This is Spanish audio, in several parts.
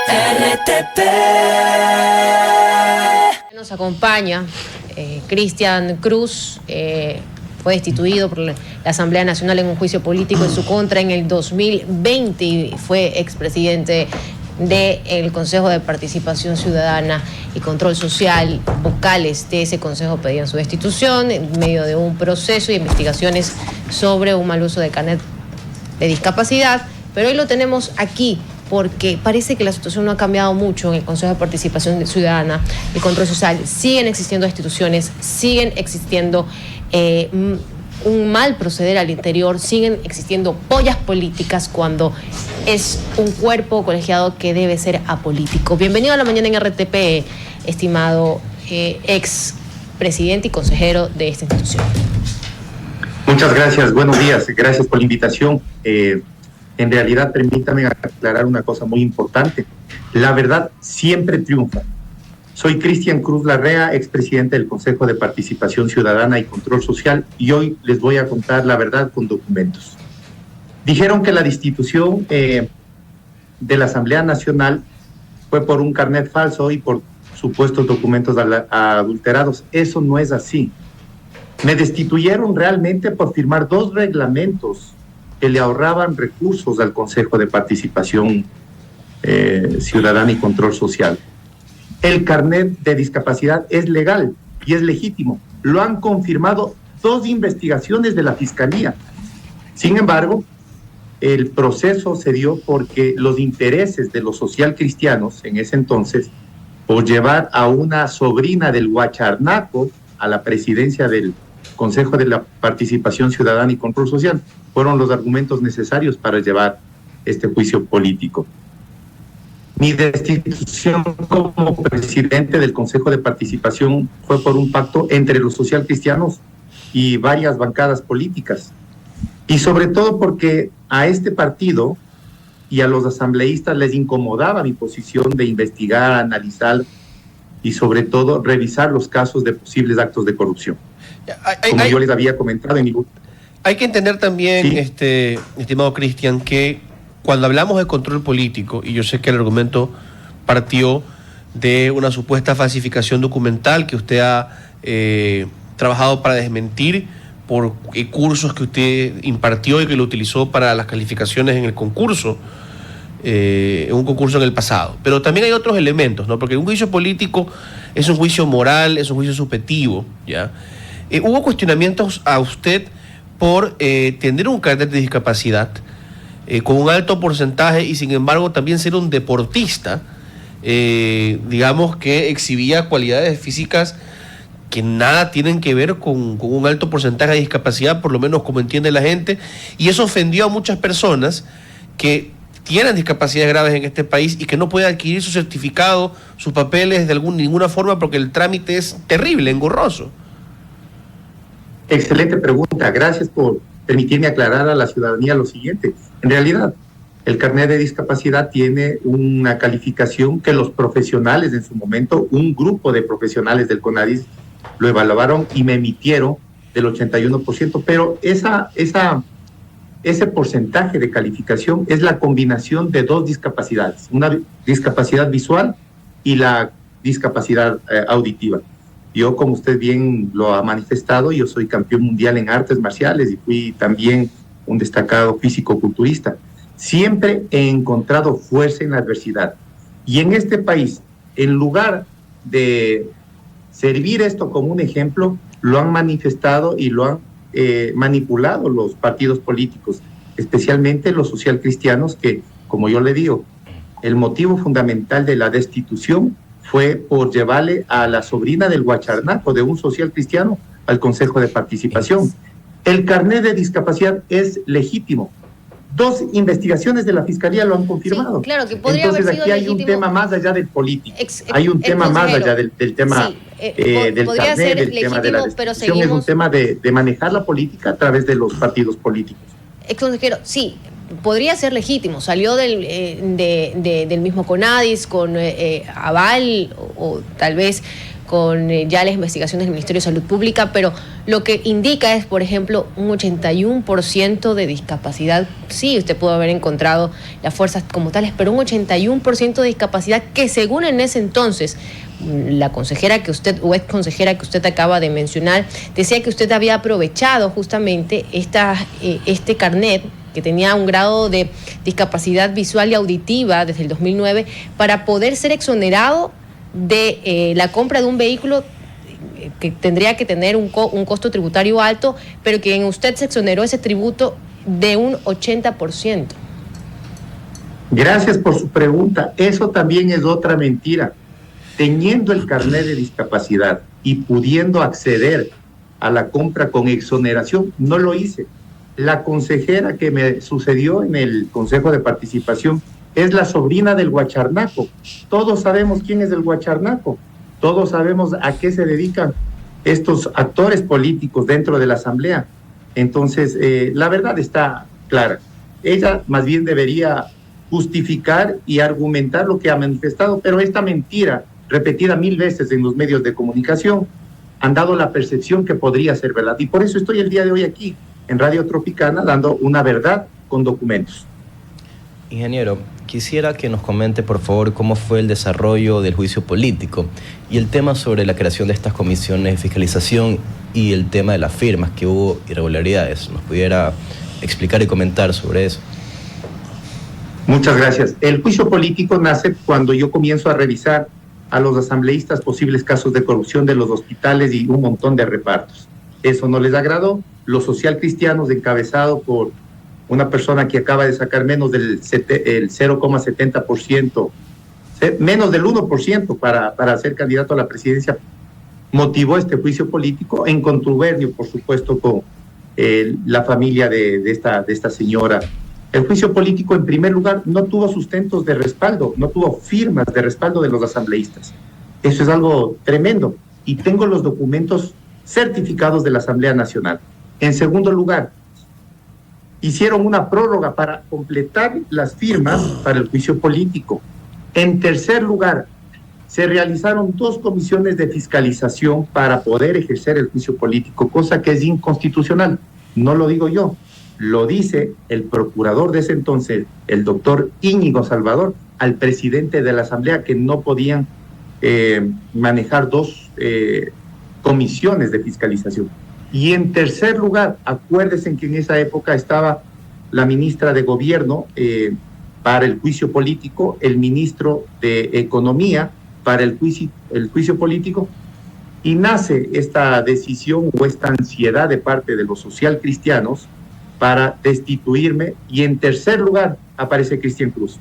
RTP. Nos acompaña Cristian Cruz, fue destituido por la Asamblea Nacional en un juicio político en su contra en el 2020 y fue expresidente del Consejo de Participación Ciudadana y Control Social. Vocales de ese consejo pedían su destitución en medio de un proceso de investigaciones sobre un mal uso de carnet de discapacidad, pero hoy lo tenemos aquí porque parece que la situación no ha cambiado mucho en el Consejo de Participación Ciudadana y Control Social. Siguen existiendo instituciones, siguen existiendo un mal proceder al interior, siguen existiendo pollas políticas cuando es un cuerpo colegiado que debe ser apolítico. Bienvenido a la mañana en RTP, estimado ex presidente y consejero de esta institución. Muchas gracias, buenos días, gracias por la invitación. En realidad, permítame aclarar una cosa muy importante. La verdad siempre triunfa. Soy Cristian Cruz Larrea, expresidente del Consejo de Participación Ciudadana y Control Social, y hoy les voy a contar la verdad con documentos. Dijeron que la destitución de la Asamblea Nacional fue por un carnet falso y por supuestos documentos adulterados. Eso no es así. Me destituyeron realmente por firmar 2 reglamentos que le ahorraban recursos al Consejo de Participación Ciudadana y Control Social. El carnet de discapacidad es legal y es legítimo. Lo han confirmado 2 investigaciones de la Fiscalía. Sin embargo, el proceso se dio porque los intereses de los socialcristianos en ese entonces, por llevar a una sobrina del Huacharnaco a la presidencia del Consejo de la Participación Ciudadana y Control Social, fueron los argumentos necesarios para llevar este juicio político. Mi destitución como presidente del Consejo de Participación fue por un pacto entre los socialcristianos y varias bancadas políticas. Y sobre todo porque a este partido y a los asambleístas les incomodaba mi posición de investigar, analizar y sobre todo revisar los casos de posibles actos de corrupción. Como yo les había comentado en mi... Hay que entender también, sí, estimado Cristian, que cuando hablamos de control político, y yo sé que el argumento partió de una supuesta falsificación documental que usted ha trabajado para desmentir por cursos que usted impartió y que lo utilizó para las calificaciones en el concurso, en un concurso en el pasado. Pero también hay otros elementos, ¿no? Porque un juicio político es un juicio moral, es un juicio subjetivo, ¿ya? Hubo cuestionamientos a usted por tener un carnet de discapacidad con un alto porcentaje y sin embargo también ser un deportista, digamos que exhibía cualidades físicas que nada tienen que ver con un alto porcentaje de discapacidad, por lo menos como entiende la gente, y eso ofendió a muchas personas que tienen discapacidades graves en este país y que no pueden adquirir su certificado, sus papeles de ninguna forma porque el trámite es terrible, engorroso. Excelente pregunta. Gracias por permitirme aclarar a la ciudadanía lo siguiente. En realidad, el carnet de discapacidad tiene una calificación que los profesionales en su momento, un grupo de profesionales del CONADIS, lo evaluaron y me emitieron del 81%, pero ese porcentaje de calificación es la combinación de 2 discapacidades, una discapacidad visual y la discapacidad auditiva. Yo, como usted bien lo ha manifestado, yo soy campeón mundial en artes marciales y fui también un destacado físico-culturista. Siempre he encontrado fuerza en la adversidad. Y en este país, en lugar de servir esto como un ejemplo, lo han manifestado y lo han manipulado los partidos políticos, especialmente los socialcristianos, que, como yo le digo, el motivo fundamental de la destitución fue por llevarle a la sobrina del Huacharnaco, de un socialcristiano, al Consejo de Participación. El carnet de discapacidad es legítimo. 2 investigaciones de la Fiscalía lo han confirmado. Sí, claro, que podría Entonces haber sido aquí hay legítimo. un tema más allá del político. Hay un tema más allá del tema del carnet, del tema de la destitución. Es un tema de manejar la política a través de los partidos políticos. Consejero, sí, podría ser legítimo, salió del mismo CONADIS con aval o tal vez ya las investigaciones del Ministerio de Salud Pública, pero lo que indica es, por ejemplo, un 81% de discapacidad. Sí, usted pudo haber encontrado las fuerzas como tales, pero un 81% de discapacidad que, según en ese entonces la consejera que usted, o ex consejera que usted acaba de mencionar, decía que usted había aprovechado justamente este carnet que tenía un grado de discapacidad visual y auditiva desde el 2009 para poder ser exonerado de la compra de un vehículo que tendría que tener un costo tributario alto, pero que en usted se exoneró ese tributo de un 80%. Gracias por su pregunta. Eso también es otra mentira. Teniendo el carnet de discapacidad y pudiendo acceder a la compra con exoneración, no lo hice. La consejera que me sucedió en el Consejo de Participación es la sobrina del Guacharnaco. Todos sabemos quién es el Guacharnaco. Todos sabemos a qué se dedican estos actores políticos dentro de la Asamblea. Entonces, la verdad está clara. Ella más bien debería justificar y argumentar lo que ha manifestado, pero esta mentira, repetida 1000 veces en los medios de comunicación, han dado la percepción que podría ser verdad. Y por eso estoy el día de hoy aquí, en Radio Tropicana, dando una verdad con documentos. Ingeniero, quisiera que nos comente, por favor, cómo fue el desarrollo del juicio político y el tema sobre la creación de estas comisiones de fiscalización y el tema de las firmas, que hubo irregularidades. ¿Nos pudiera explicar y comentar sobre eso? Muchas gracias. El juicio político nace cuando yo comienzo a revisar a los asambleístas posibles casos de corrupción de los hospitales y un montón de repartos. Eso no les agradó. Los socialcristianos, encabezado por una persona que acaba de sacar menos del 0,70%, menos del 1% para ser candidato a la presidencia, motivó este juicio político en contubernio, por supuesto, con la familia de esta señora. El juicio político, en primer lugar, no tuvo sustentos de respaldo, no tuvo firmas de respaldo de los asambleístas. Eso es algo tremendo. Y tengo los documentos certificados de la Asamblea Nacional. En segundo lugar, hicieron una prórroga para completar las firmas para el juicio político. En tercer lugar, se realizaron 2 comisiones de fiscalización para poder ejercer el juicio político, cosa que es inconstitucional. No lo digo yo, lo dice el procurador de ese entonces, el doctor Íñigo Salvador, al presidente de la Asamblea, que no podían manejar 2 comisiones de fiscalización. Y en tercer lugar, acuérdense que en esa época estaba la ministra de Gobierno para el juicio político, el ministro de Economía para el juicio político, y nace esta decisión o esta ansiedad de parte de los socialcristianos para destituirme, y en tercer lugar aparece Cristian Cruz.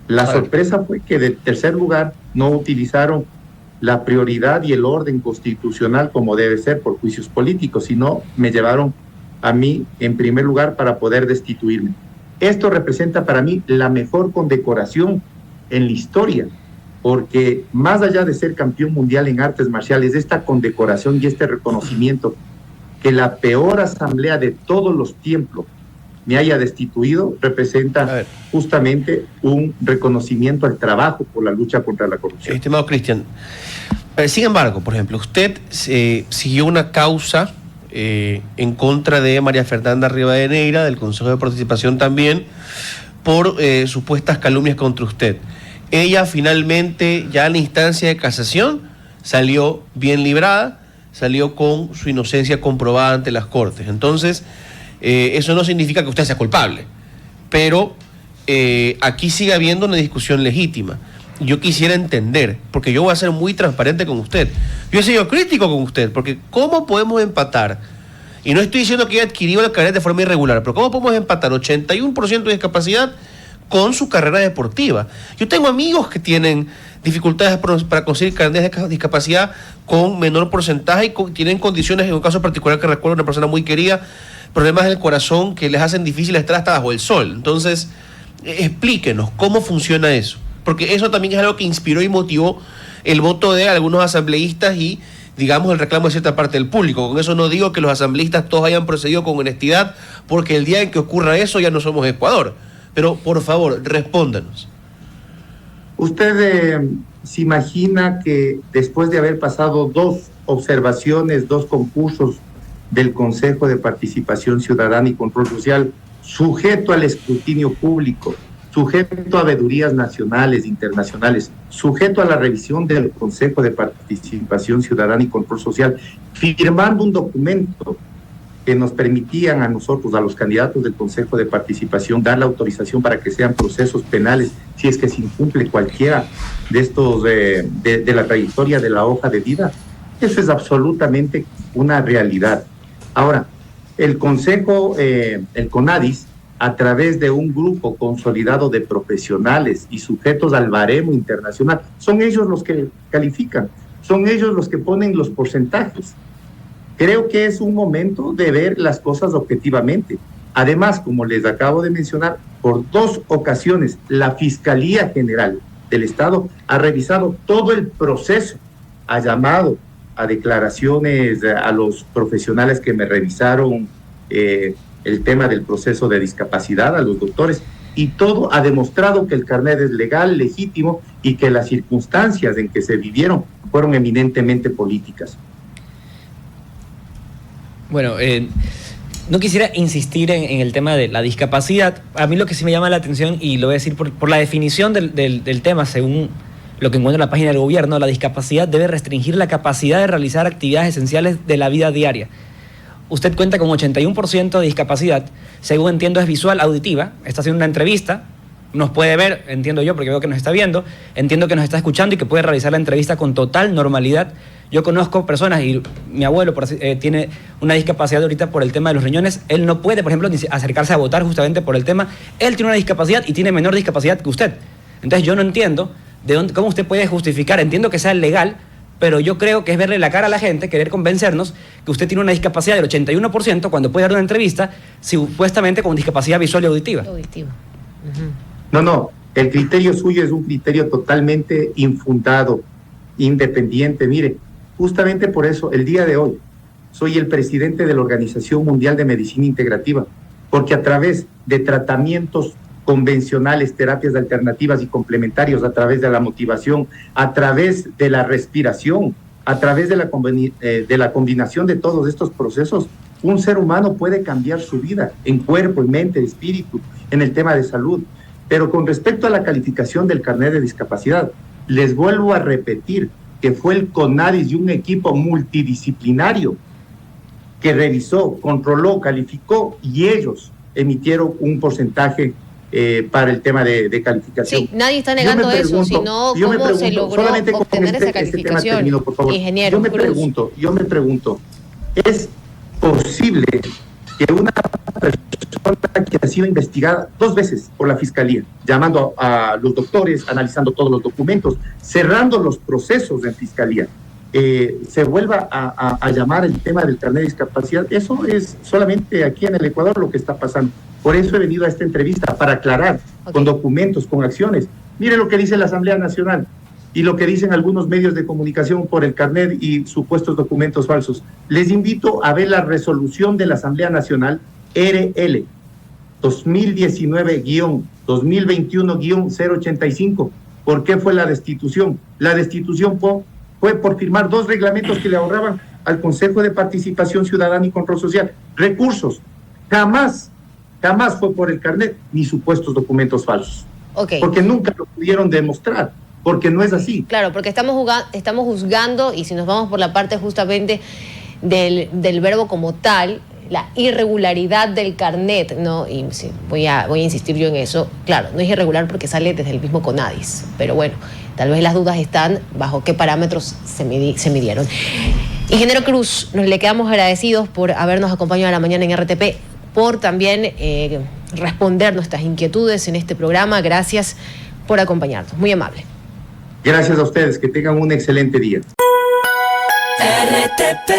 La sorpresa fue que de tercer lugar no utilizaron la prioridad y el orden constitucional como debe ser por juicios políticos, sino me llevaron a mí en primer lugar para poder destituirme. Esto representa para mí la mejor condecoración en la historia, porque más allá de ser campeón mundial en artes marciales, esta condecoración y este reconocimiento que la peor asamblea de todos los tiempos me haya destituido, representa justamente un reconocimiento al trabajo por la lucha contra la corrupción. Estimado Cristian, sin embargo, por ejemplo, usted siguió una causa en contra de María Fernanda Rivadeneira, del Consejo de Participación también, por supuestas calumnias contra usted. Ella finalmente, ya en la instancia de casación, salió bien librada, salió con su inocencia comprobada ante las Cortes. Entonces, eso no significa que usted sea culpable, pero aquí sigue habiendo una discusión legítima. Yo quisiera entender, porque yo voy a ser muy transparente con usted. Yo he sido crítico con usted, porque ¿cómo podemos empatar? Y no estoy diciendo que haya adquirido el carnet de forma irregular, pero ¿cómo podemos empatar 81% de discapacidad con su carrera deportiva? Yo tengo amigos que tienen dificultades para conseguir carnet de discapacidad con menor porcentaje y tienen condiciones, en un caso particular que recuerdo, una persona muy querida, problemas del corazón que les hacen difícil estar hasta bajo el sol. Entonces, explíquenos cómo funciona eso, porque eso también es algo que inspiró y motivó el voto de algunos asambleístas y, digamos, el reclamo de cierta parte del público. Con eso no digo que los asambleístas todos hayan procedido con honestidad, porque el día en que ocurra eso ya no somos Ecuador. Pero, por favor, respóndanos. Usted se imagina que después de haber pasado 2 observaciones, 2 concursos del Consejo de Participación Ciudadana y Control Social, sujeto al escrutinio público, sujeto a veedurías nacionales, internacionales, sujeto a la revisión del Consejo de Participación Ciudadana y Control Social, firmando un documento que nos permitían a nosotros, a los candidatos del Consejo de Participación, dar la autorización para que sean procesos penales si es que se incumple cualquiera de estos, de la trayectoria de la hoja de vida. Eso es absolutamente una realidad. Ahora, el Consejo, el CONADIS, a través de un grupo consolidado de profesionales y sujetos al baremo internacional, son ellos los que califican, son ellos los que ponen los porcentajes. Creo que es un momento de ver las cosas objetivamente. Además, como les acabo de mencionar, por 2 ocasiones la Fiscalía General del Estado ha revisado todo el proceso, ha llamado a declaraciones a los profesionales que me revisaron el tema del proceso de discapacidad, a los doctores, y todo ha demostrado que el carnet es legal, legítimo, y que las circunstancias en que se vivieron fueron eminentemente políticas. Bueno, no quisiera insistir en el tema de la discapacidad. A mí lo que sí me llama la atención, y lo voy a decir por la definición del tema, según lo que encuentro en la página del gobierno, la discapacidad debe restringir la capacidad de realizar actividades esenciales de la vida diaria. Usted cuenta con 81% de discapacidad, según entiendo es visual, auditiva, está haciendo una entrevista, nos puede ver, entiendo yo, porque veo que nos está viendo, entiendo que nos está escuchando y que puede realizar la entrevista con total normalidad. Yo conozco personas, y mi abuelo tiene una discapacidad ahorita por el tema de los riñones, él no puede, por ejemplo, ni acercarse a votar justamente por el tema, él tiene una discapacidad y tiene menor discapacidad que usted. Entonces yo no entiendo cómo usted puede justificar, entiendo que sea legal, pero yo creo que es verle la cara a la gente, querer convencernos que usted tiene una discapacidad del 81% cuando puede dar una entrevista supuestamente con discapacidad visual y auditiva. No, el criterio suyo es un criterio totalmente infundado, independiente. Mire, justamente por eso, el día de hoy, soy el presidente de la Organización Mundial de Medicina Integrativa, porque a través de tratamientos convencionales, terapias alternativas y complementarios, a través de la motivación, a través de la respiración, a través de la combinación de todos estos procesos, un ser humano puede cambiar su vida en cuerpo, en mente, en espíritu, en el tema de salud. Pero con respecto a la calificación del carnet de discapacidad, les vuelvo a repetir que fue el CONADIS y un equipo multidisciplinario que revisó, controló, calificó, y ellos emitieron un porcentaje para el tema de calificación. Sí, nadie está negando eso, sino cómo se logró obtener esa calificación. Tema termino, por favor. Ingeniero Yo me pregunto, ¿es posible que una persona que ha sido investigada 2 veces por la Fiscalía, llamando a los doctores, analizando todos los documentos, cerrando los procesos en Fiscalía, se vuelva a llamar el tema del carnet de discapacidad? Eso es solamente aquí en el Ecuador lo que está pasando. Por eso he venido a esta entrevista, para aclarar con documentos, con acciones. Mire lo que dice la Asamblea Nacional y lo que dicen algunos medios de comunicación por el carnet y supuestos documentos falsos. Les invito a ver la resolución de la Asamblea Nacional RL 2019-2021-085. ¿Por qué fue la destitución? La destitución fue por firmar 2 reglamentos que le ahorraban al Consejo de Participación Ciudadana y Control Social recursos. Jamás fue por el carnet ni supuestos documentos falsos. Porque nunca lo pudieron demostrar, porque no es así. Claro, porque estamos juzgando, y si nos vamos por la parte justamente del verbo como tal, la irregularidad del carnet, ¿no? Y sí, voy a insistir yo en eso. Claro, no es irregular porque sale desde el mismo CONADIS, pero bueno, tal vez las dudas están bajo qué parámetros se midieron. Ingeniero Cruz, nos le quedamos agradecidos por habernos acompañado a la mañana en RTP, por también responder nuestras inquietudes en este programa. Gracias por acompañarnos, muy amable. Gracias a ustedes, que tengan un excelente día. RTP.